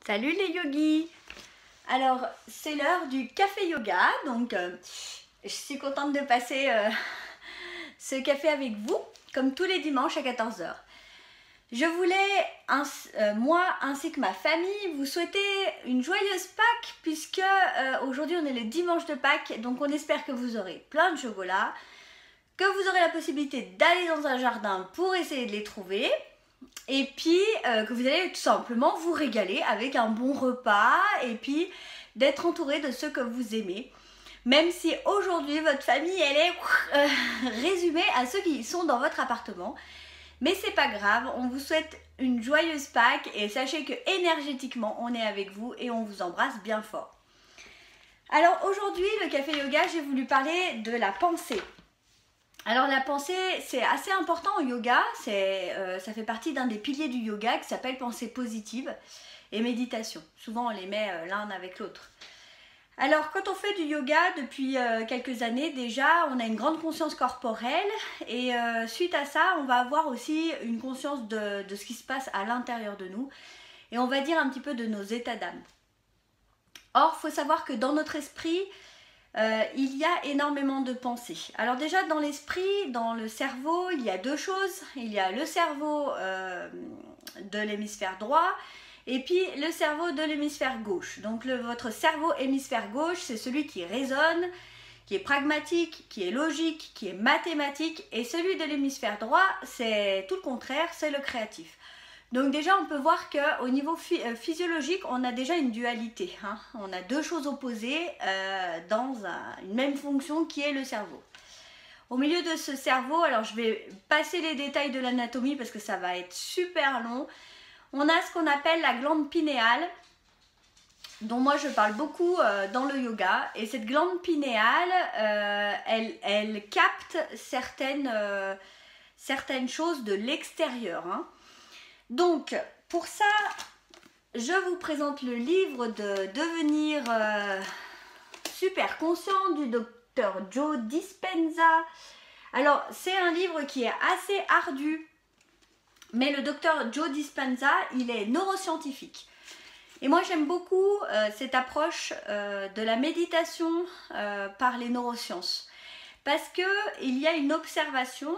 Salut les yogis. Alors c'est l'heure du café yoga, donc je suis contente de passer ce café avec vous, comme tous les dimanches à 14 h. Je voulais, moi ainsi que ma famille, vous souhaiter une joyeuse Pâques, puisque aujourd'hui on est le dimanche de Pâques, donc on espère que vous aurez plein de chocolat, que vous aurez la possibilité d'aller dans un jardin pour essayer de les trouver. Et puis que vous allez tout simplement vous régaler avec un bon repas et puis d'être entouré de ceux que vous aimez. Même si aujourd'hui votre famille elle est résumée à ceux qui sont dans votre appartement. Mais c'est pas grave, on vous souhaite une joyeuse Pâques et sachez que énergétiquement on est avec vous et on vous embrasse bien fort. Alors aujourd'hui le café yoga, j'ai voulu parler de la pensée. Alors la pensée, c'est assez important au yoga, ça fait partie d'un des piliers du yoga qui s'appelle pensée positive et méditation. Souvent on les met l'un avec l'autre. Alors quand on fait du yoga depuis quelques années déjà, on a une grande conscience corporelle et suite à ça, on va avoir aussi une conscience de ce qui se passe à l'intérieur de nous et on va dire un petit peu de nos états d'âme. Or, il faut savoir que dans notre esprit, il y a énormément de pensées. Alors déjà dans l'esprit, dans le cerveau, il y a deux choses. Il y a le cerveau de l'hémisphère droit et puis le cerveau de l'hémisphère gauche. Donc votre cerveau hémisphère gauche, c'est celui qui raisonne, qui est pragmatique, qui est logique, qui est mathématique. Et celui de l'hémisphère droit, c'est tout le contraire, c'est le créatif. Donc déjà on peut voir qu'au niveau physiologique on a déjà une dualité, hein. On a deux choses opposées dans une même fonction qui est le cerveau. Au milieu de ce cerveau, alors je vais passer les détails de l'anatomie parce que ça va être super long. On a ce qu'on appelle la glande pinéale, dont moi je parle beaucoup dans le yoga. Et cette glande pinéale, elle capte certaines choses de l'extérieur, hein. Donc, pour ça, je vous présente le livre de Devenir super conscient du docteur Joe Dispenza. Alors, c'est un livre qui est assez ardu, mais le docteur Joe Dispenza, il est neuroscientifique. Et moi, j'aime beaucoup cette approche de la méditation par les neurosciences. Parce qu'il y a une observation.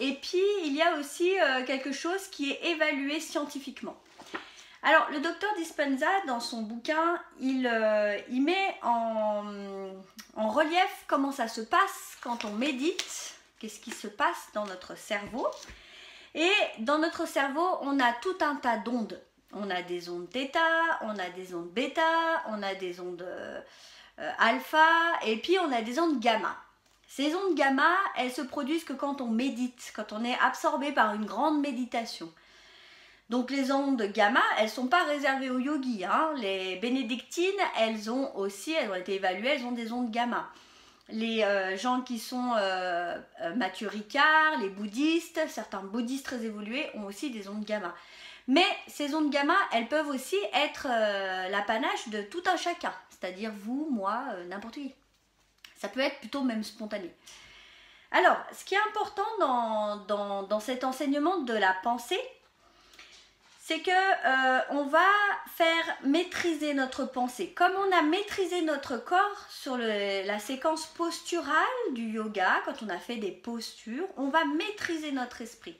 Et puis, il y a aussi quelque chose qui est évalué scientifiquement. Alors, le docteur Dispenza, dans son bouquin, il met en relief comment ça se passe quand on médite, qu'est-ce qui se passe dans notre cerveau. Et dans notre cerveau, on a tout un tas d'ondes. On a des ondes θ, on a des ondes bêta, on a des ondes alpha, et puis on a des ondes gamma. Ces ondes gamma, elles se produisent que quand on médite, quand on est absorbé par une grande méditation. Donc les ondes gamma, elles ne sont pas réservées aux yogis, hein. Les bénédictines, elles ont été évaluées, elles ont des ondes gamma. Les gens qui sont mathuricards, les bouddhistes, certains bouddhistes très évolués ont aussi des ondes gamma. Mais ces ondes gamma, elles peuvent aussi être l'apanage de tout un chacun, c'est-à-dire vous, moi, n'importe qui. Ça peut être plutôt même spontané. Alors, ce qui est important dans cet enseignement de la pensée, c'est que on va faire maîtriser notre pensée. Comme on a maîtrisé notre corps sur la séquence posturale du yoga, quand on a fait des postures, on va maîtriser notre esprit.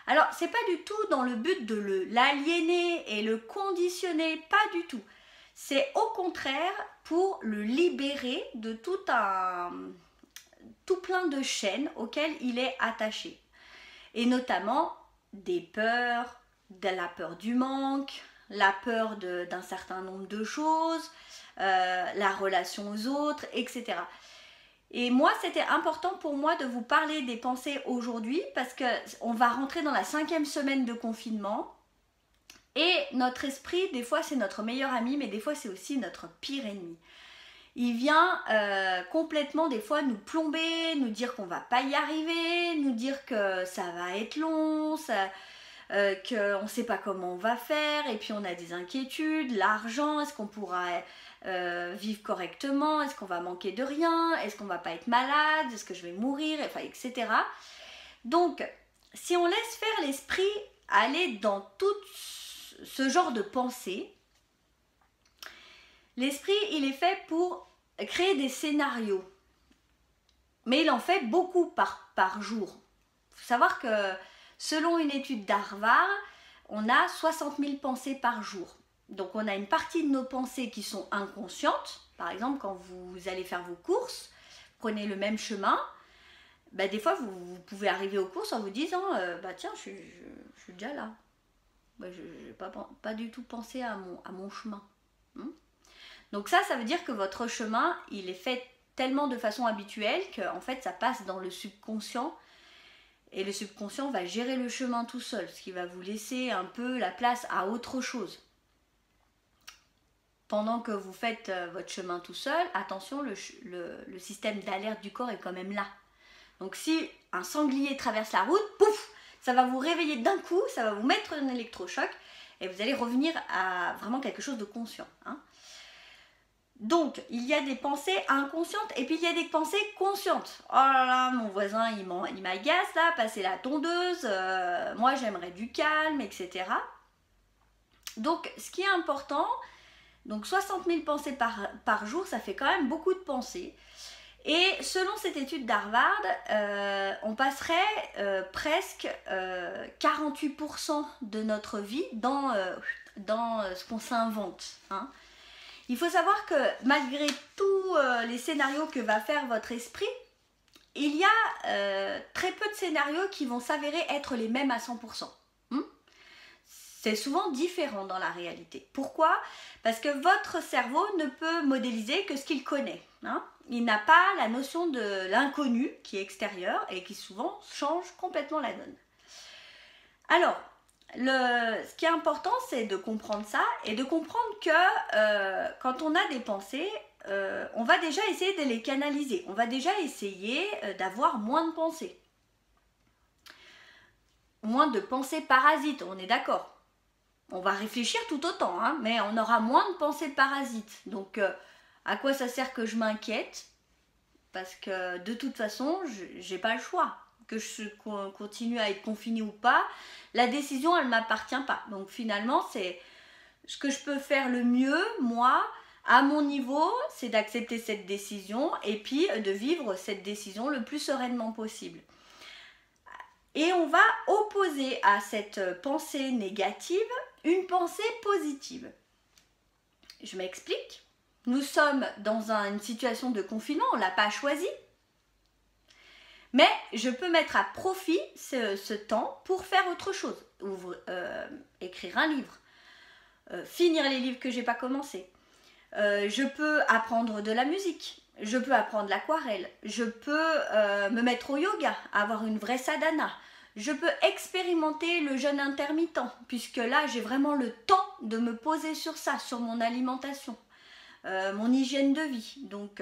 Alors, c'est pas du tout dans le but de l'aliéner et le conditionner, pas du tout. C'est au contraire pour le libérer de tout plein de chaînes auxquelles il est attaché. Et notamment des peurs, de la peur du manque, la peur d'un certain nombre de choses, la relation aux autres, etc. Et moi, c'était important pour moi de vous parler des pensées aujourd'hui parce qu'on va rentrer dans la 5e semaine de confinement. Et notre esprit, des fois c'est notre meilleur ami, mais des fois c'est aussi notre pire ennemi. Il vient complètement des fois nous plomber, nous dire qu'on ne va pas y arriver, nous dire que ça va être long, qu'on ne sait pas comment on va faire, et puis on a des inquiétudes, l'argent, est-ce qu'on pourra vivre correctement, est-ce qu'on va manquer de rien, est-ce qu'on ne va pas être malade, est-ce que je vais mourir, enfin, etc. Donc, si on laisse faire l'esprit aller dans tout ce genre de pensée, L'esprit, il est fait pour créer des scénarios. Mais il en fait beaucoup par jour. Il faut savoir que selon une étude d'Harvard, on a 60 000 pensées par jour. Donc on a une partie de nos pensées qui sont inconscientes. Par exemple, quand vous allez faire vos courses, prenez le même chemin. Bah, des fois, vous pouvez arriver aux courses en vous disant bah tiens, je suis déjà là. Bah, je n'ai pas du tout pensé à mon chemin. Donc ça veut dire que votre chemin, il est fait tellement de façon habituelle qu'en fait, ça passe dans le subconscient. Et le subconscient va gérer le chemin tout seul, ce qui va vous laisser un peu la place à autre chose. Pendant que vous faites votre chemin tout seul, attention, le système d'alerte du corps est quand même là. Donc si un sanglier traverse la route, pouf, ça va vous réveiller d'un coup, ça va vous mettre un électrochoc et vous allez revenir à vraiment quelque chose de conscient. Donc, il y a des pensées inconscientes et puis il y a des pensées conscientes. Oh là là, mon voisin, il m'agace là, passer la tondeuse, moi j'aimerais du calme, etc. Donc, ce qui est important, donc 60 000 pensées par jour, ça fait quand même beaucoup de pensées. Et selon cette étude d'Harvard, on passerait presque 48% de notre vie dans ce qu'on s'invente. Il faut savoir que malgré tous les scénarios que va faire votre esprit, il y a très peu de scénarios qui vont s'avérer être les mêmes à 100%. C'est souvent différent dans la réalité. Pourquoi? Parce que votre cerveau ne peut modéliser que ce qu'il connaît. Il n'a pas la notion de l'inconnu qui est extérieur et qui souvent change complètement la donne. Alors, ce qui est important, c'est de comprendre ça et de comprendre que quand on a des pensées, on va déjà essayer de les canaliser. On va déjà essayer d'avoir moins de pensées. Moins de pensées parasites, on est d'accord. On va réfléchir tout autant, mais on aura moins de pensées parasites. Donc, à quoi ça sert que je m'inquiète? Parce que de toute façon, j'ai pas le choix. Que je continue à être confinée ou pas, la décision, elle ne m'appartient pas. Donc finalement, c'est ce que je peux faire le mieux, moi, à mon niveau, c'est d'accepter cette décision et puis de vivre cette décision le plus sereinement possible. Et on va opposer à cette pensée négative une pensée positive. Je m'explique. Nous sommes dans une situation de confinement, on ne l'a pas choisi. Mais je peux mettre à profit ce temps pour faire autre chose. Écrire un livre, finir les livres que je n'ai pas commencé. Je peux apprendre de la musique, je peux apprendre l'aquarelle, je peux me mettre au yoga, avoir une vraie sadhana. Je peux expérimenter le jeûne intermittent, puisque là j'ai vraiment le temps de me poser sur ça, sur mon alimentation, mon hygiène de vie. Donc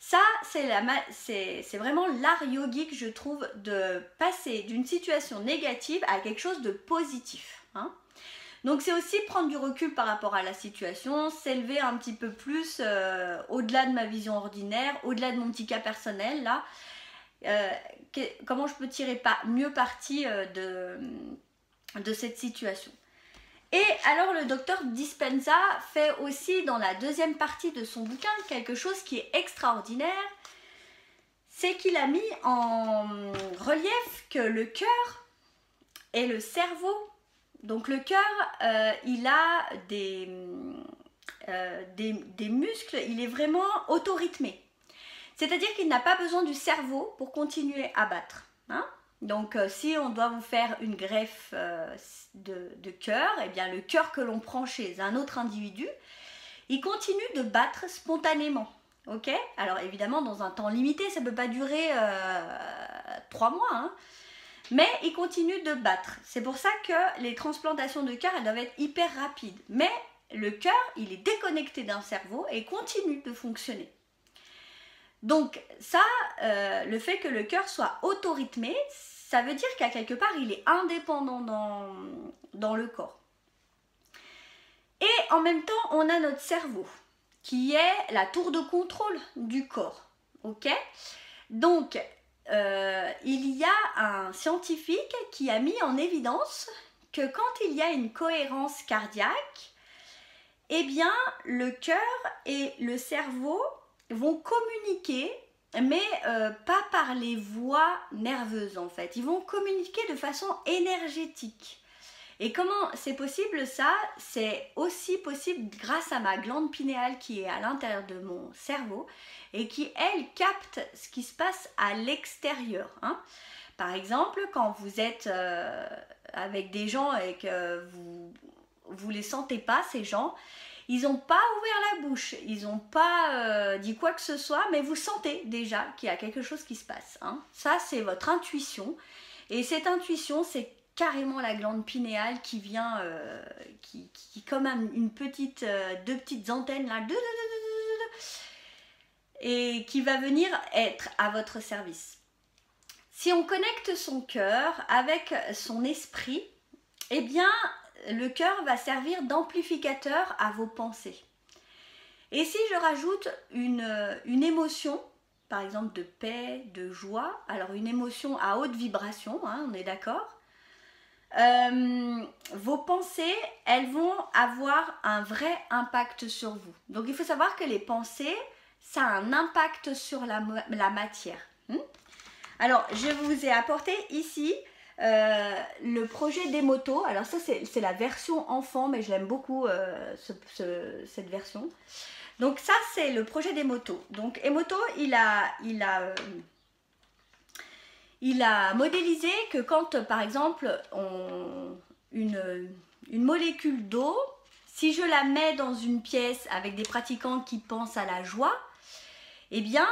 ça, c'est vraiment l'art yogique, je trouve, de passer d'une situation négative à quelque chose de positif. Donc c'est aussi prendre du recul par rapport à la situation, s'élever un petit peu plus au-delà de ma vision ordinaire, au-delà de mon petit cas personnel, là. Comment je peux tirer mieux parti de cette situation. Et alors le docteur Dispenza fait aussi dans la deuxième partie de son bouquin quelque chose qui est extraordinaire, c'est qu'il a mis en relief que le cœur et le cerveau, donc le cœur il a des muscles, il est vraiment auto-rythmé. C'est-à-dire qu'il n'a pas besoin du cerveau pour continuer à battre. Donc si on doit vous faire une greffe de cœur, eh bien le cœur que l'on prend chez un autre individu, il continue de battre spontanément. Ok? Alors évidemment dans un temps limité, ça ne peut pas durer 3 mois, mais il continue de battre. C'est pour ça que les transplantations de cœur, elles doivent être hyper rapides. Mais le cœur, il est déconnecté d'un cerveau et continue de fonctionner. Donc ça, le fait que le cœur soit auto-rythmé, ça veut dire qu'à quelque part, il est indépendant dans le corps. Et en même temps, on a notre cerveau, qui est la tour de contrôle du corps. Ok? Donc, il y a un scientifique qui a mis en évidence que quand il y a une cohérence cardiaque, eh bien le cœur et le cerveau vont communiquer, mais pas par les voies nerveuses en fait. Ils vont communiquer de façon énergétique. Et comment c'est possible ça? C'est aussi possible grâce à ma glande pinéale qui est à l'intérieur de mon cerveau et qui, elle, capte ce qui se passe à l'extérieur. Hein. Par exemple, quand vous êtes avec des gens et que vous les sentez pas, ces gens, ils n'ont pas ouvert la bouche, ils n'ont pas dit quoi que ce soit, mais vous sentez déjà qu'il y a quelque chose qui se passe. Hein. Ça, c'est votre intuition. Et cette intuition, c'est carrément la glande pinéale qui vient, qui comme une petite, deux petites antennes là, et qui va venir être à votre service. Si on connecte son cœur avec son esprit, eh bien le cœur va servir d'amplificateur à vos pensées. Et si je rajoute une émotion, par exemple de paix, de joie, alors une émotion à haute vibration, hein, on est d'accord, vos pensées, elles vont avoir un vrai impact sur vous. Donc il faut savoir que les pensées, ça a un impact sur la matière. Alors je vous ai apporté ici le projet d'Emoto. Alors ça c'est la version enfant, mais je l'aime beaucoup cette version. Donc ça c'est le projet d'Emoto. Donc Emoto il a modélisé que quand, par exemple, une molécule d'eau, si je la mets dans une pièce avec des pratiquants qui pensent à la joie, eh bien,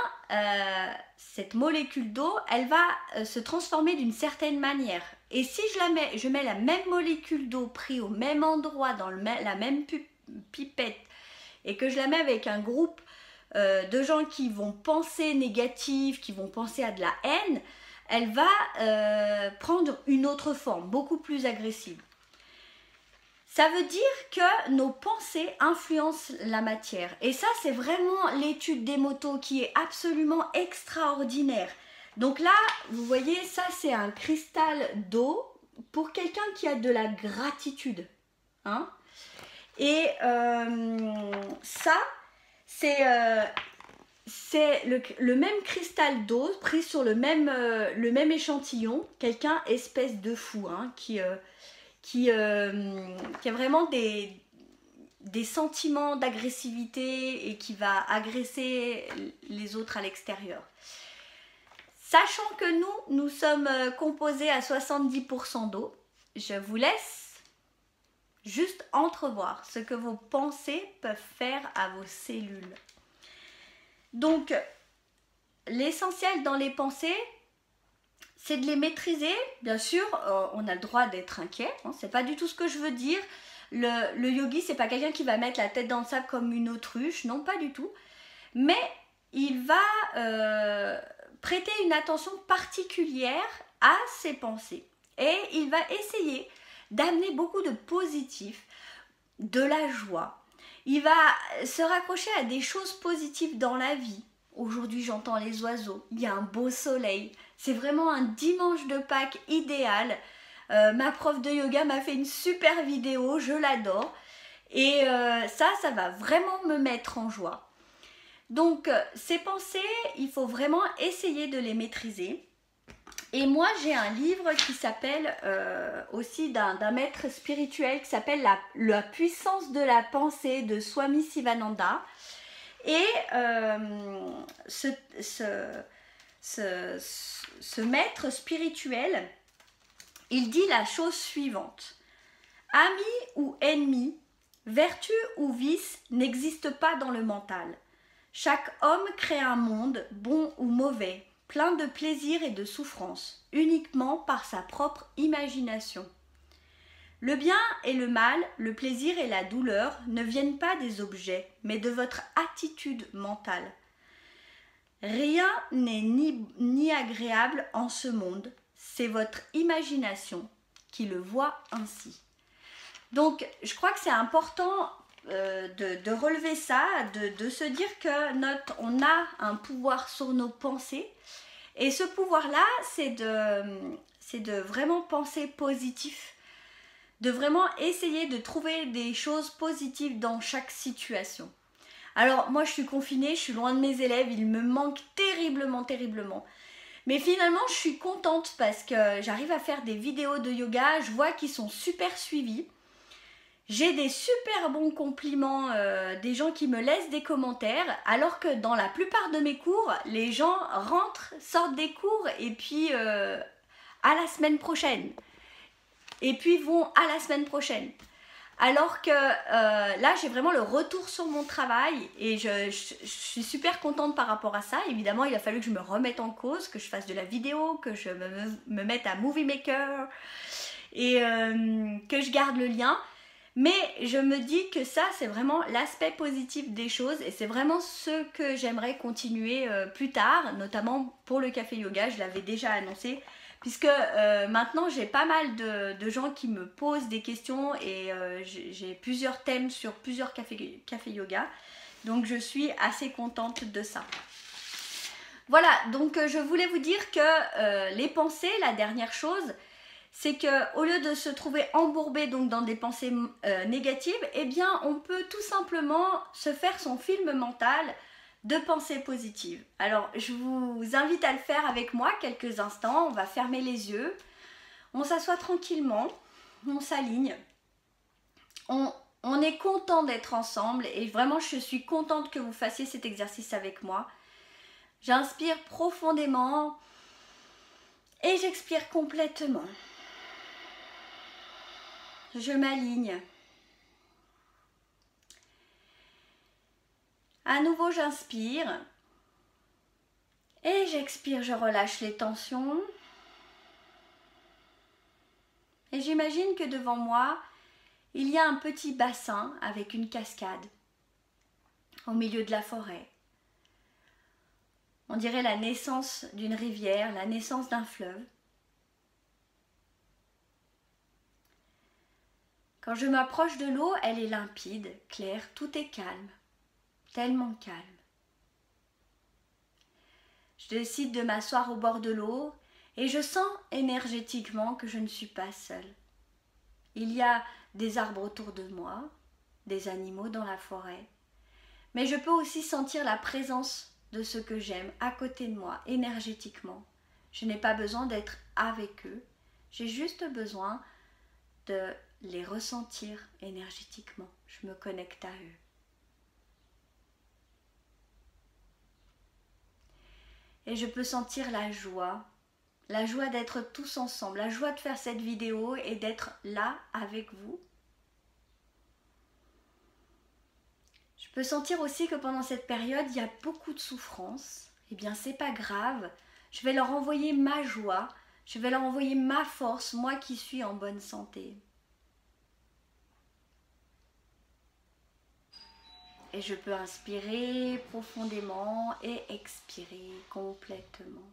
cette molécule d'eau, elle va se transformer d'une certaine manière. Et si je mets la même molécule d'eau prise au même endroit, dans la même pipette, et que je la mets avec un groupe de gens qui vont penser négatif, qui vont penser à de la haine, elle va prendre une autre forme, beaucoup plus agressive. Ça veut dire que nos pensées influencent la matière. Et ça, c'est vraiment l'étude d'Emoto qui est absolument extraordinaire. Donc là, vous voyez, ça c'est un cristal d'eau pour quelqu'un qui a de la gratitude. Hein? Et ça, c'est le même cristal d'eau pris sur le même échantillon, quelqu'un espèce de fou, hein, qui a vraiment des sentiments d'agressivité et qui va agresser les autres à l'extérieur. Sachant que nous sommes composés à 70% d'eau, je vous laisse juste entrevoir ce que vos pensées peuvent faire à vos cellules. Donc, l'essentiel dans les pensées, c'est de les maîtriser. Bien sûr, on a le droit d'être inquiet, hein, c'est pas du tout ce que je veux dire. Le yogi, c'est pas quelqu'un qui va mettre la tête dans le sable comme une autruche, non, pas du tout. Mais il va prêter une attention particulière à ses pensées. Et il va essayer d'amener beaucoup de positif, de la joie. Il va se raccrocher à des choses positives dans la vie. Aujourd'hui, j'entends les oiseaux, il y a un beau soleil. C'est vraiment un dimanche de Pâques idéal. Ma prof de yoga m'a fait une super vidéo, je l'adore. Et ça va vraiment me mettre en joie. Donc, ces pensées, il faut vraiment essayer de les maîtriser. Et moi, j'ai un livre qui s'appelle aussi d'un maître spirituel qui s'appelle La puissance de la pensée de Swami Sivananda. Et ce maître spirituel, il dit la chose suivante. Ami ou ennemi, vertu ou vice n'existe pas dans le mental. Chaque homme crée un monde, bon ou mauvais, plein de plaisir et de souffrance, uniquement par sa propre imagination. Le bien et le mal, le plaisir et la douleur ne viennent pas des objets, mais de votre attitude mentale. Rien n'est ni agréable en ce monde, c'est votre imagination qui le voit ainsi. Donc, je crois que c'est important de relever ça, de se dire qu'on a un pouvoir sur nos pensées. Et ce pouvoir-là, c'est de vraiment penser positif. de vraiment essayer de trouver des choses positives dans chaque situation. Alors moi je suis confinée, je suis loin de mes élèves, ils me manquent terriblement, terriblement. Mais finalement je suis contente parce que j'arrive à faire des vidéos de yoga, je vois qu'ils sont super suivis. J'ai des super bons compliments, des gens qui me laissent des commentaires, alors que dans la plupart de mes cours, les gens rentrent, sortent des cours et puis à la semaine prochaine. Et puis vont à la semaine prochaine. Alors que là, j'ai vraiment le retour sur mon travail et je suis super contente par rapport à ça. Évidemment, il a fallu que je me remette en cause, que je fasse de la vidéo, que je me mette à Movie Maker et que je garde le lien. Mais je me dis que ça, c'est vraiment l'aspect positif des choses et c'est vraiment ce que j'aimerais continuer plus tard, notamment pour le café yoga, je l'avais déjà annoncé. Puisque maintenant j'ai pas mal de gens qui me posent des questions et j'ai plusieurs thèmes sur plusieurs cafés yoga. Donc je suis assez contente de ça. Voilà, donc je voulais vous dire que les pensées, la dernière chose, c'est qu'au lieu de se trouver embourbé donc dans des pensées négatives, eh bien on peut tout simplement se faire son film mental de pensées positives. Alors je vous invite à le faire avec moi quelques instants, on va fermer les yeux, on s'assoit tranquillement, on s'aligne, on est content d'être ensemble et vraiment je suis contente que vous fassiez cet exercice avec moi. J'inspire profondément et j'expire complètement. Je m'aligne. À nouveau, j'inspire. Et j'expire, je relâche les tensions. Et j'imagine que devant moi, il y a un petit bassin avec une cascade au milieu de la forêt. On dirait la naissance d'une rivière, la naissance d'un fleuve. Quand je m'approche de l'eau, elle est limpide, claire, tout est calme, tellement calme. Je décide de m'asseoir au bord de l'eau et je sens énergétiquement que je ne suis pas seule. Il y a des arbres autour de moi, des animaux dans la forêt, mais je peux aussi sentir la présence de ceux que j'aime à côté de moi, énergétiquement. Je n'ai pas besoin d'être avec eux, j'ai juste besoin de les ressentir énergétiquement. Je me connecte à eux. Et je peux sentir la joie d'être tous ensemble, la joie de faire cette vidéo et d'être là avec vous. Je peux sentir aussi que pendant cette période, il y a beaucoup de souffrance. Eh bien, c'est pas grave. Je vais leur envoyer ma joie, je vais leur envoyer ma force, moi qui suis en bonne santé. Et je peux inspirer profondément et expirer complètement.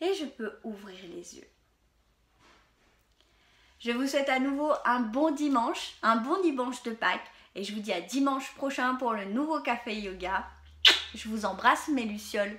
Et je peux ouvrir les yeux. Je vous souhaite à nouveau un bon dimanche de Pâques. Et je vous dis à dimanche prochain pour le nouveau café yoga. Je vous embrasse mes lucioles.